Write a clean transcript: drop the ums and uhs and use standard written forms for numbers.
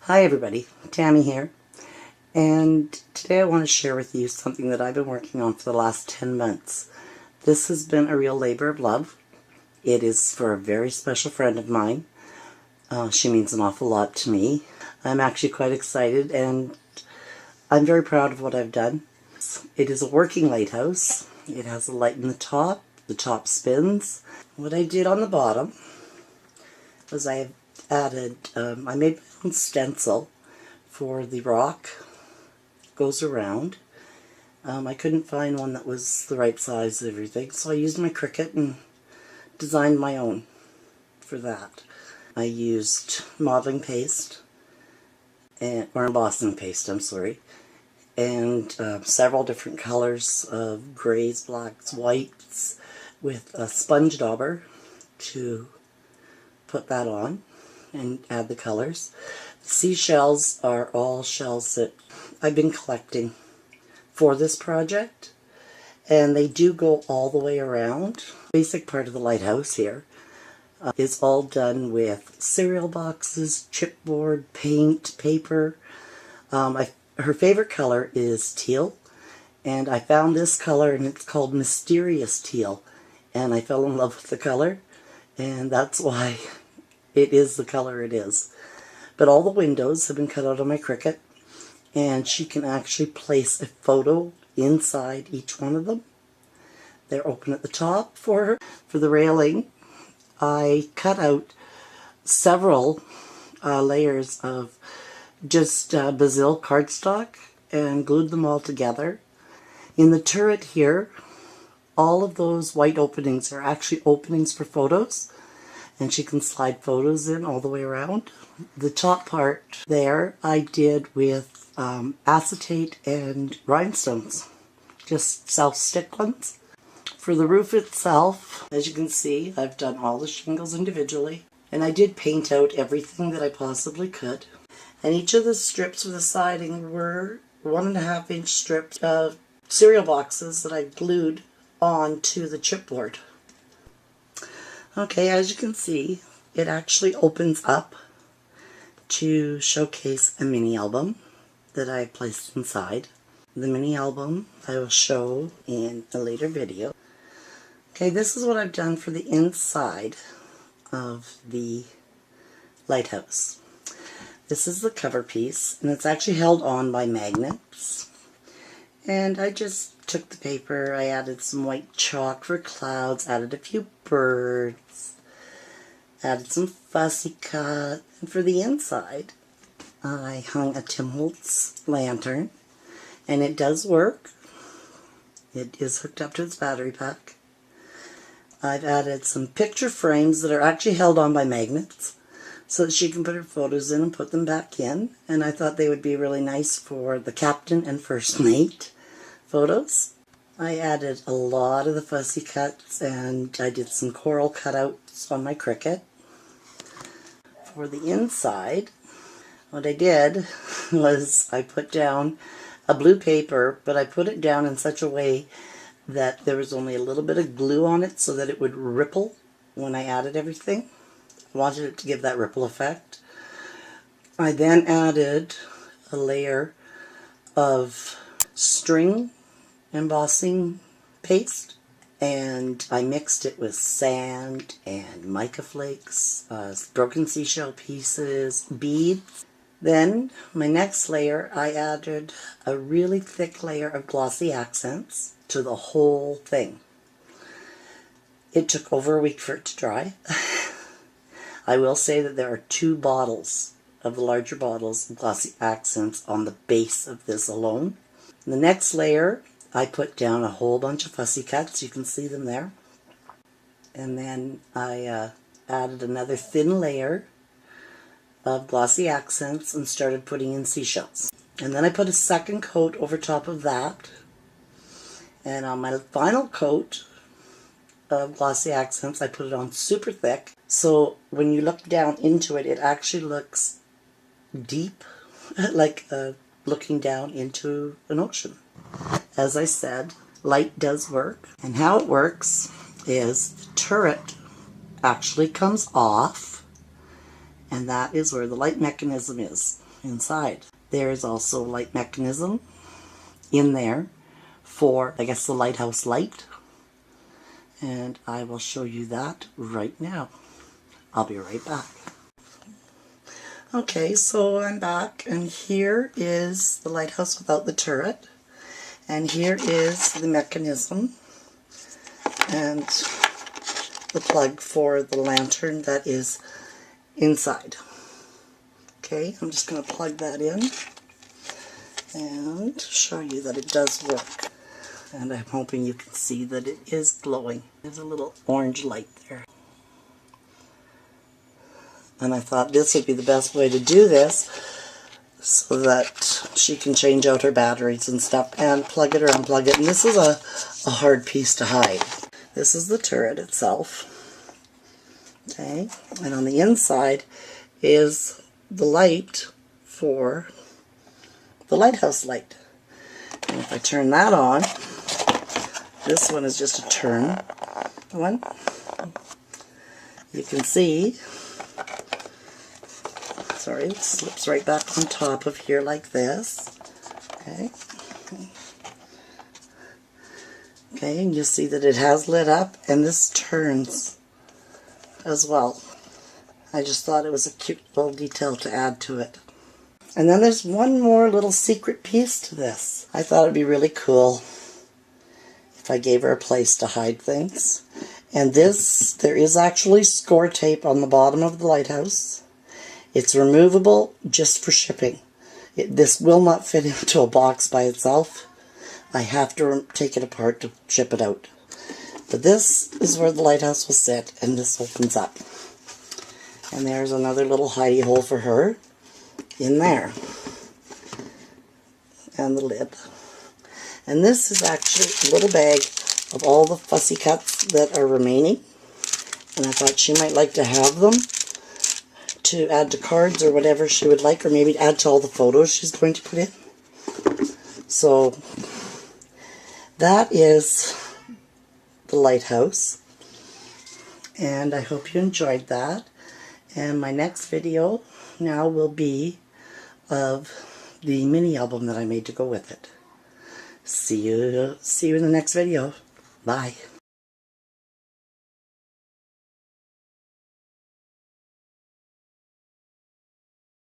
Hi everybody, Tammy here, and today I want to share with you something that I've been working on for the last 10 months. This has been a real labor of love. It is for a very special friend of mine. She means an awful lot to me. I'm actually quite excited and I'm very proud of what I've done. It is a working lighthouse. It has a light in the top spins. What I did on the bottom was I added, I made my own stencil for the rock. Goes around. I couldn't find one that was the right size and everything, so I used my Cricut and designed my own for that. I used modeling paste, or embossing paste, I'm sorry, and several different colors of grays, blacks, whites, with a sponge dauber to put that on and add the colors. The seashells are all shells that I've been collecting for this project, and they do go all the way around. Basic part of the lighthouse here is all done with cereal boxes, chipboard, paint, paper. Her favorite color is teal, and I found this color and it's called Mysterious Teal, and I fell in love with the color, and that's why it is the color it is. But all the windows have been cut out of my Cricut, and she can actually place a photo inside each one of them. They're open at the top for her. For the railing, I cut out several layers of just Basil cardstock and glued them all together. In the turret here, all of those white openings are actually openings for photos, and she can slide photos in all the way around. The top part there I did with acetate and rhinestones, just self-stick ones. For the roof itself, as you can see, I've done all the shingles individually, and I did paint out everything that I possibly could. And each of the strips for the siding were 1.5 inch strips of cereal boxes that I glued onto the chipboard. Okay, as you can see, it actually opens up to showcase a mini album that I placed inside. The mini album I will show in a later video. Okay, this is what I've done for the inside of the lighthouse. This is the cover piece, and it's actually held on by magnets. And I just took the paper, I added some white chalk for clouds, added a few birds, added some fussy cut, and for the inside I hung a Tim Holtz lantern, and it does work. It is hooked up to its battery pack. I've added some picture frames that are actually held on by magnets so that she can put her photos in and put them back in, and I thought they would be really nice for the captain and first mate photos. I added a lot of the fussy cuts, and I did some coral cutouts on my Cricut. For the inside, what I did was I put down a blue paper, but I put it down in such a way that there was only a little bit of glue on it so that it would ripple when I added everything. I wanted it to give that ripple effect. I then added a layer of string embossing paste, and I mixed it with sand and mica flakes, broken seashell pieces, beads. Then my next layer, I added a really thick layer of glossy accents to the whole thing. It took over a week for it to dry. I will say that there are 2 bottles of the larger bottles of glossy accents on the base of this alone. The next layer, I put down a whole bunch of fussy cuts. You can see them there. And then I added another thin layer of glossy accents and started putting in seashells. And then I put a second coat over top of that. And on my final coat of glossy accents, I put it on super thick. So when you look down into it, it actually looks deep, like looking down into an ocean. As I said, light does work. And how it works is the turret actually comes off, and that is where the light mechanism is. inside. There is also a light mechanism in there for, I guess, the lighthouse light. And I will show you that right now. I'll be right back. Okay, so I'm back, and here is the lighthouse without the turret. And here is the mechanism and the plug for the lantern that is inside. Okay, I'm just going to plug that in and show you that it does work. And I'm hoping you can see that it is glowing. There's a little orange light there. And I thought this would be the best way to do this so that she can change out her batteries and stuff and plug it or unplug it. And this is a hard piece to hide. This is the turret itself. Okay, and on the inside is the light for the lighthouse light. And if I turn that on, this one is just a turn one. You can see, sorry, it slips right back on top of here like this. Okay. Okay, and you see that it has lit up, and this turns as well. I just thought it was a cute little detail to add to it. And then there's one more little secret piece to this. I thought it'd be really cool if I gave her a place to hide things. And this, there is actually score tape on the bottom of the lighthouse. It's removable just for shipping. This will not fit into a box by itself. I have to take it apart to ship it out. But this is where the lighthouse will sit, and this opens up. And there's another little hidey hole for her in there. And the lid. And this is actually a little bag of all the fussy cuts that are remaining. And I thought she might like to have them to add to cards or whatever she would like, or maybe add to all the photos she's going to put in. So that is the lighthouse, and I hope you enjoyed that. And my next video now will be of the mini album that I made to go with it. See you in the next video. Bye.